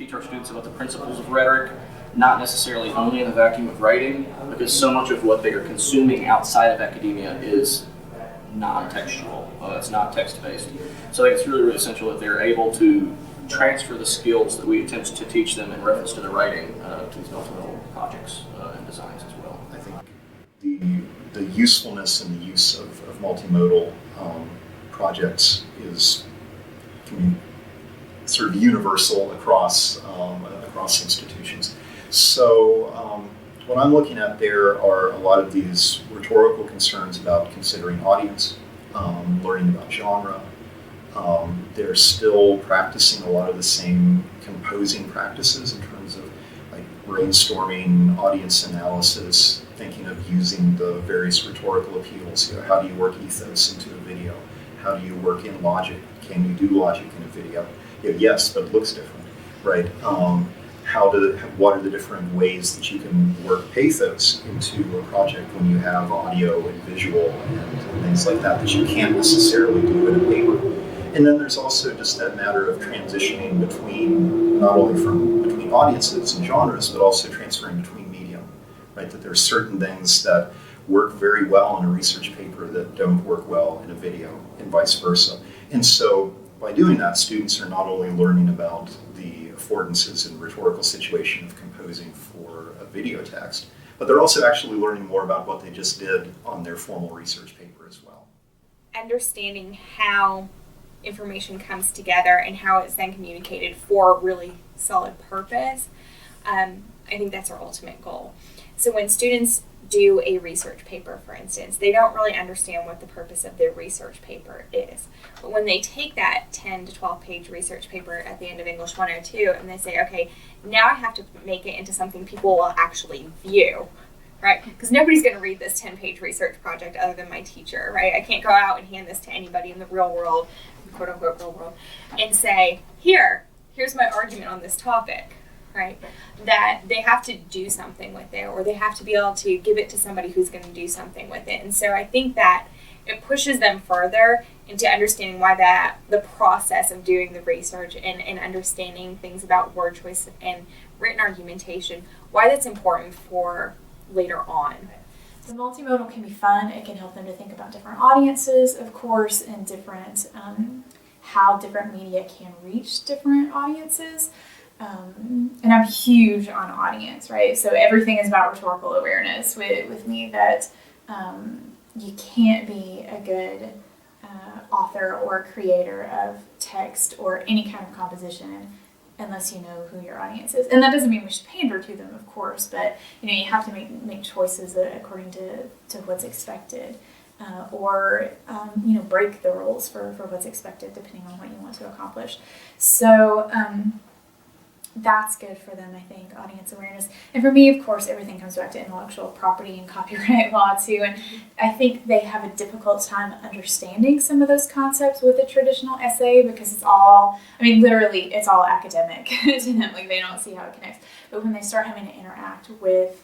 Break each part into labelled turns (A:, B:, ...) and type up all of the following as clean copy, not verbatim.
A: teach our students about the principles of rhetoric, not necessarily only in the vacuum of writing, because so much of what they are consuming outside of academia is non-textual. It's not text-based. So I think it's really, really essential that they're able to transfer the skills that we attempt to teach them in reference to the writing to these multimodal projects and designs as well.
B: I think the usefulness and the use of multimodal projects can be sort of universal across institutions. So what I'm looking at there are a lot of these rhetorical concerns about considering audience, learning about genre. They're still practicing a lot of the same composing practices in terms of like brainstorming, audience analysis, thinking of using the various rhetorical appeals. How do you work ethos into a video? How do you work in logic? Can you do logic in a video? Yes, but it looks different, right? What are the different ways that you can work pathos into a project when you have audio and visual and things like that you can't necessarily do in a paper? And then there's also just that matter of transitioning between, not only between audiences and genres, but also transferring between medium, right? That there's certain things that work very well in a research paper that don't work well in a video, and vice versa. And so by doing that, students are not only learning about the affordances and rhetorical situation of composing for a video text, but they're also actually learning more about what they just did on their formal research paper as well.
C: Understanding how information comes together and how it's then communicated for a really solid purpose, I think that's our ultimate goal. So when students do a research paper, for instance, they don't really understand what the purpose of their research paper is. But when they take that 10 to 12 page research paper at the end of English 102 and they say, okay, now I have to make it into something people will actually view, right? Because nobody's going to read this 10-page research project other than my teacher, right? I can't go out and hand this to anybody in the real world, quote unquote real world, and say, here's my argument on this topic, right? That they have to do something with it, or they have to be able to give it to somebody who's going to do something with it. And so I think that it pushes them further into understanding why the process of doing the research and understanding things about word choice and written argumentation, why that's important for later on.
D: The multimodal can be fun. It can help them to think about different audiences, of course, and different how different media can reach different audiences. And I'm huge on audience, right? So everything is about rhetorical awareness with me, that you can't be a good author or creator of text or any kind of composition unless you know who your audience is. And that doesn't mean we should pander to them, of course, but you have to make choices according to what's expected, or break the rules for what's expected depending on what you want to accomplish. So that's good for them, I think, audience awareness. And for me, of course, everything comes back to intellectual property and copyright law too. And I think they have a difficult time understanding some of those concepts with a traditional essay because it's all academic to them. Like, they don't see how it connects. But when they start having to interact with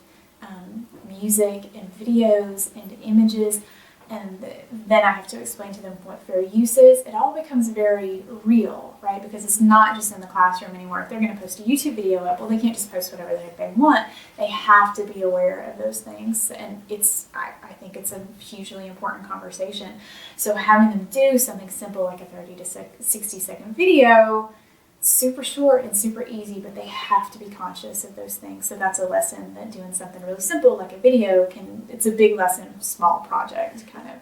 D: music and videos and images, and then I have to explain to them what fair use is, it all becomes very real, right? Because it's not just in the classroom anymore. If they're going to post a YouTube video up, well, they can't just post whatever the heck they want. They have to be aware of those things. And I think it's a hugely important conversation. So having them do something simple like a 30 to 60 second video, super short and super easy, but they have to be conscious of those things. So that's a lesson that doing something really simple like a video it's a big lesson, small project kind of